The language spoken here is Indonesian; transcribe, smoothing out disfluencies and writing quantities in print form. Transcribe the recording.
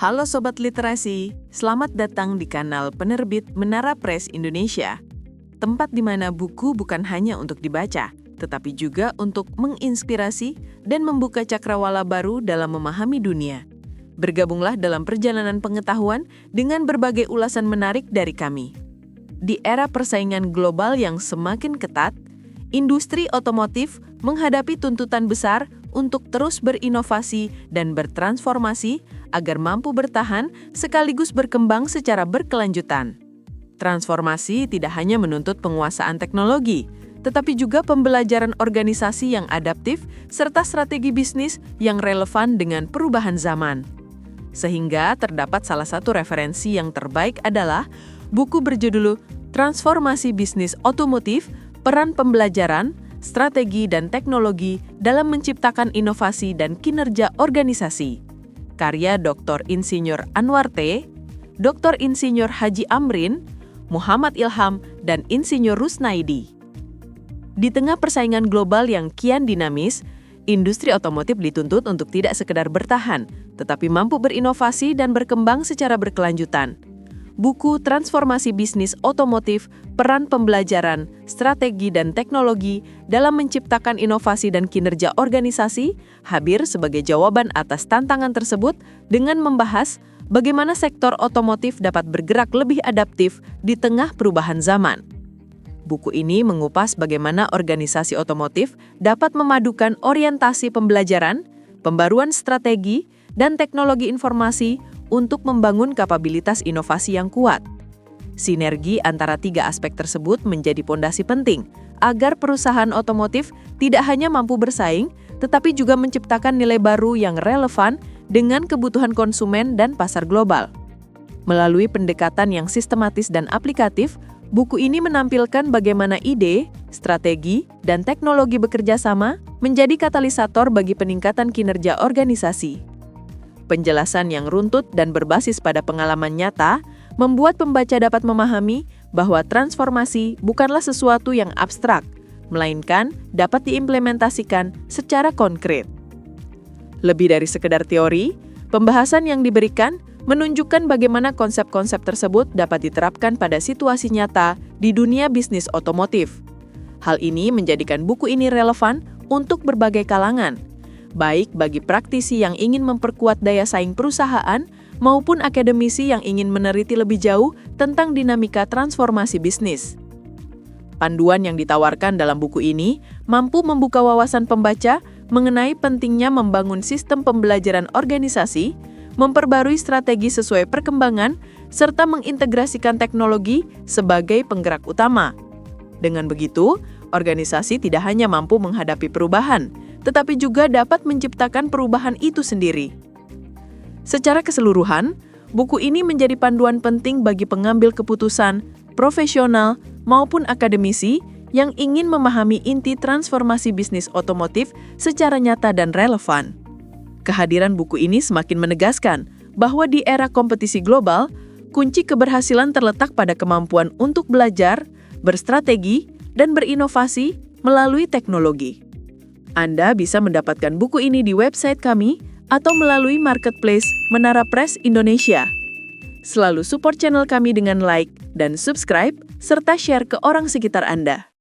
Halo Sobat Literasi, selamat datang di kanal penerbit Menara Press Indonesia. Tempat di mana buku bukan hanya untuk dibaca, tetapi juga untuk menginspirasi dan membuka cakrawala baru dalam memahami dunia. Bergabunglah dalam perjalanan pengetahuan dengan berbagai ulasan menarik dari kami. Di era persaingan global yang semakin ketat, industri otomotif menghadapi tuntutan besar untuk terus berinovasi dan bertransformasi agar mampu bertahan sekaligus berkembang secara berkelanjutan. Transformasi tidak hanya menuntut penguasaan teknologi, tetapi juga pembelajaran organisasi yang adaptif serta strategi bisnis yang relevan dengan perubahan zaman. Sehingga terdapat salah satu referensi yang terbaik adalah buku berjudul Transformasi Bisnis Otomotif, Peran Pembelajaran, Strategi dan Teknologi dalam Menciptakan Inovasi dan Kinerja Organisasi. Karya Dr. Insinyur Anwar T., Dr. Insinyur Haji Amrin, Muhammad Ilham, dan Insinyur Rusnaidi. Di tengah persaingan global yang kian dinamis, industri otomotif dituntut untuk tidak sekedar bertahan, tetapi mampu berinovasi dan berkembang secara berkelanjutan. Buku Transformasi Bisnis Otomotif, Peran Pembelajaran, Strategi dan Teknologi dalam Menciptakan Inovasi dan Kinerja Organisasi hadir sebagai jawaban atas tantangan tersebut dengan membahas bagaimana sektor otomotif dapat bergerak lebih adaptif di tengah perubahan zaman. Buku ini mengupas bagaimana organisasi otomotif dapat memadukan orientasi pembelajaran, pembaruan strategi, dan teknologi informasi untuk membangun kapabilitas inovasi yang kuat. Sinergi antara tiga aspek tersebut menjadi pondasi penting agar perusahaan otomotif tidak hanya mampu bersaing, tetapi juga menciptakan nilai baru yang relevan dengan kebutuhan konsumen dan pasar global. Melalui pendekatan yang sistematis dan aplikatif, buku ini menampilkan bagaimana ide, strategi, dan teknologi bekerja sama menjadi katalisator bagi peningkatan kinerja organisasi. Penjelasan yang runtut dan berbasis pada pengalaman nyata membuat pembaca dapat memahami bahwa transformasi bukanlah sesuatu yang abstrak, melainkan dapat diimplementasikan secara konkret. Lebih dari sekedar teori, pembahasan yang diberikan menunjukkan bagaimana konsep-konsep tersebut dapat diterapkan pada situasi nyata di dunia bisnis otomotif. Hal ini menjadikan buku ini relevan untuk berbagai kalangan, baik bagi praktisi yang ingin memperkuat daya saing perusahaan maupun akademisi yang ingin meneliti lebih jauh tentang dinamika transformasi bisnis. Panduan yang ditawarkan dalam buku ini mampu membuka wawasan pembaca mengenai pentingnya membangun sistem pembelajaran organisasi, memperbarui strategi sesuai perkembangan, serta mengintegrasikan teknologi sebagai penggerak utama. Dengan begitu, organisasi tidak hanya mampu menghadapi perubahan, tetapi juga dapat menciptakan perubahan itu sendiri. Secara keseluruhan, buku ini menjadi panduan penting bagi pengambil keputusan, profesional, maupun akademisi yang ingin memahami inti transformasi bisnis otomotif secara nyata dan relevan. Kehadiran buku ini semakin menegaskan bahwa di era kompetisi global, kunci keberhasilan terletak pada kemampuan untuk belajar, berstrategi, dan berinovasi melalui teknologi. Anda bisa mendapatkan buku ini di website kami atau melalui marketplace Menara Press Indonesia. Selalu support channel kami dengan like dan subscribe, serta share ke orang sekitar Anda.